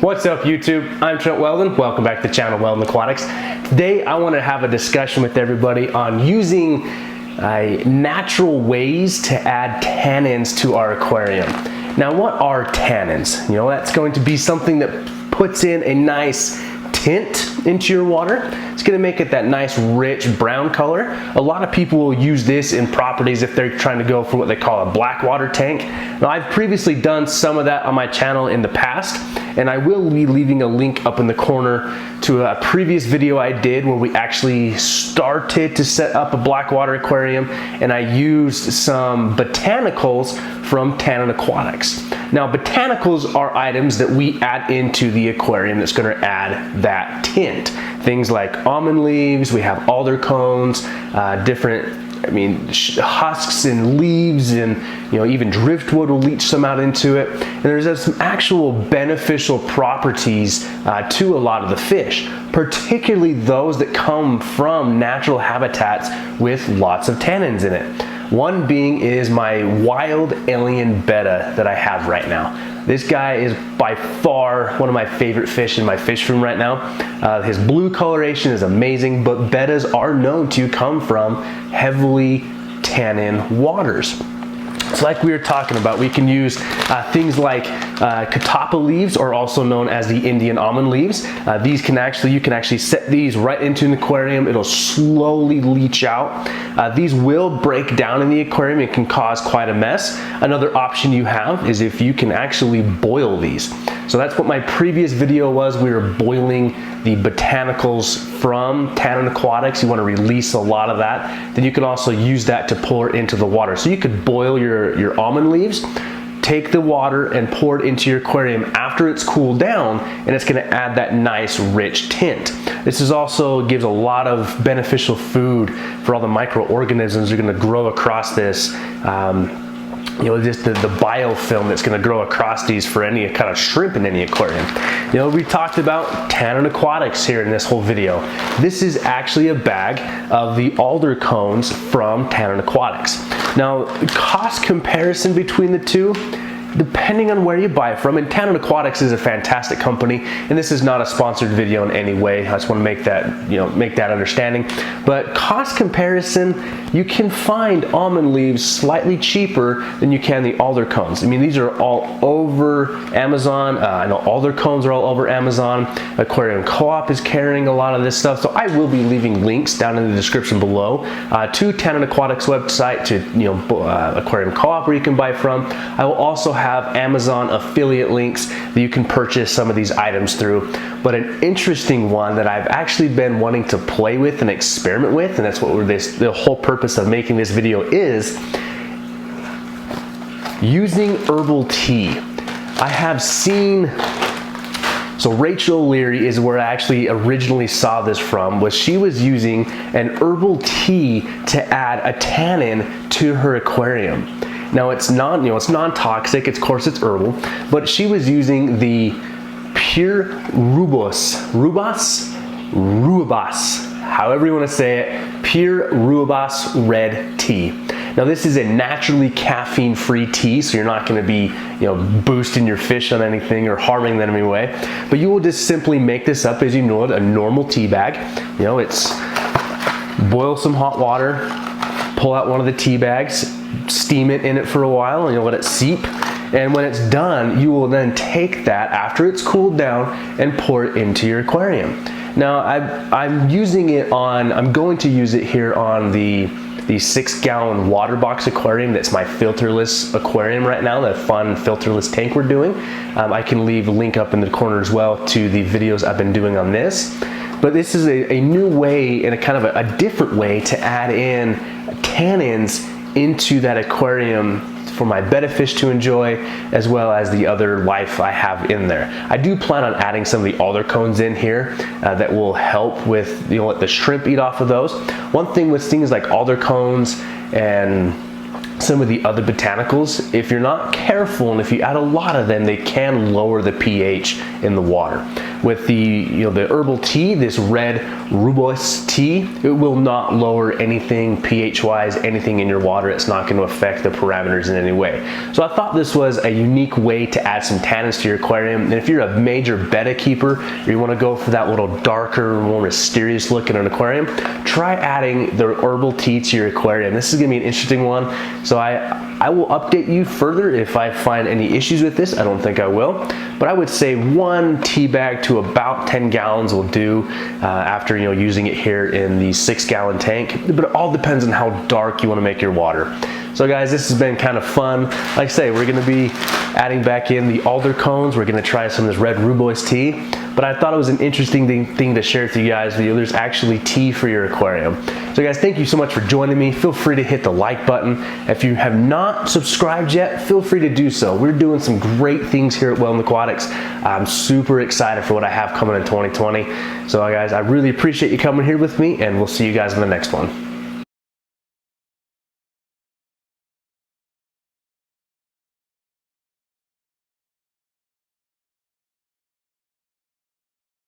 What's up YouTube? I'm Trent Wel-Don. Welcome back to the channel Wel-Don Aquatics. Today I want to have a discussion with everybody on using natural ways to add tannins to our aquarium. Now what are tannins? You know, that's going to be something that puts in a nice tint into your water. It's going to make it that nice rich brown color. A lot of people will use this in properties if they're trying to go for what they call a black water tank. Now I've previously done some of that on my channel in the past, and I will be leaving a link up in the corner to a previous video I did where we actually started to set up a black water aquarium, and I used some botanicals from Tannin Aquatics. Now botanicals are items that we add into the aquarium that's going to add that tint. Things like almond leaves, we have alder cones, different husks and leaves, and even driftwood will leach some out into it. And there's some actual beneficial properties to a lot of the fish, particularly those that come from natural habitats with lots of tannins in it. One being is my wild alien betta that I have right now. This guy is by far one of my favorite fish in my fish room right now. His blue coloration is amazing, but bettas are known to come from heavily tannin waters. So like we were talking about, we can use things like catappa leaves, or also known as the Indian almond leaves. You can actually set these right into an aquarium. It'll slowly leach out. These will break down in the aquarium and can cause quite a mess. Another option you have is if you can actually boil these. So that's what my previous video was. We were boiling the botanicals from Tannin Aquatics. You want to release a lot of that. Then you can also use that to pour into the water. So you could boil your almond leaves, take the water and pour it into your aquarium after it's cooled down, and it's going to add that nice rich tint. This is also gives a lot of beneficial food for all the microorganisms that are going to grow across this. Just the biofilm that's going to grow across these for any kind of shrimp in any aquarium. We talked about Tannin Aquatics here in this whole video. This is actually a bag of the alder cones from Tannin Aquatics. Now, cost comparison between the two, depending on where you buy from, and Tannin Aquatics is a fantastic company, and this is not a sponsored video in any way. I just want to make that understanding. But cost comparison, you can find almond leaves slightly cheaper than you can the alder cones. These are all over Amazon. I know alder cones are all over Amazon. Aquarium Co-op is carrying a lot of this stuff, so I will be leaving links down in the description below to Tannin Aquatics website, to Aquarium Co-op where you can buy from. I will also have Amazon affiliate links that you can purchase some of these items through. But an interesting one that I've actually been wanting to play with and experiment with, and that's what the whole purpose of making this video is, using herbal tea. I have seen, so Rachel Leary is where I actually originally saw this from, was she was using an herbal tea to add a tannin to her aquarium. Now it's non-toxic, of course it's herbal, but she was using the pure rubus, however you want to say it, pure rubus red tea. Now this is a naturally caffeine-free tea, so you're not going to be boosting your fish on anything or harming them in any way. But you will just simply make this up as you know it, a normal tea bag. It's boil some hot water, pull out one of the tea bags, steam it in it for a while, and you'll let it seep. And when it's done, you will then take that after it's cooled down and pour it into your aquarium. Now I'm going to use it here on the 6-gallon water box aquarium. That's my filterless aquarium right now, that fun filterless tank we're doing. I can leave a link up in the corner as well to the videos I've been doing on this. But this is a new way, and a kind of a different way to add in tannins into that aquarium for my betta fish to enjoy, as well as the other life I have in there. I do plan on adding some of the alder cones in here that will help with let the shrimp eat off of those. One thing with things like alder cones and some of the other botanicals, if you're not careful and if you add a lot of them, they can lower the pH in the water. with the herbal tea, this red rooibos tea, it will not lower anything pH wise, anything in your water. It's not going to affect the parameters in any way. So I thought this was a unique way to add some tannins to your aquarium. And if you're a major betta keeper, or you want to go for that little darker, more mysterious look in an aquarium, try adding the herbal tea to your aquarium. This is going to be an interesting one. So I will update you further if I find any issues with this. I don't think I will, but I would say 1 tea bag to about 10 gallons will do after using it here in the 6-gallon tank. But it all depends on how dark you want to make your water. So guys, this has been kind of fun. Like I say, we're going to be adding back in the alder cones. We're going to try some of this red rooibos tea. But I thought it was an interesting thing to share with you guys. There's actually tea for your aquarium. So guys, thank you so much for joining me. Feel free to hit the like button. If you have not subscribed yet, feel free to do so. We're doing some great things here at Wel-Don Aquatics. I'm super excited for what I have coming in 2020. So guys, I really appreciate you coming here with me, and we'll see you guys in the next one.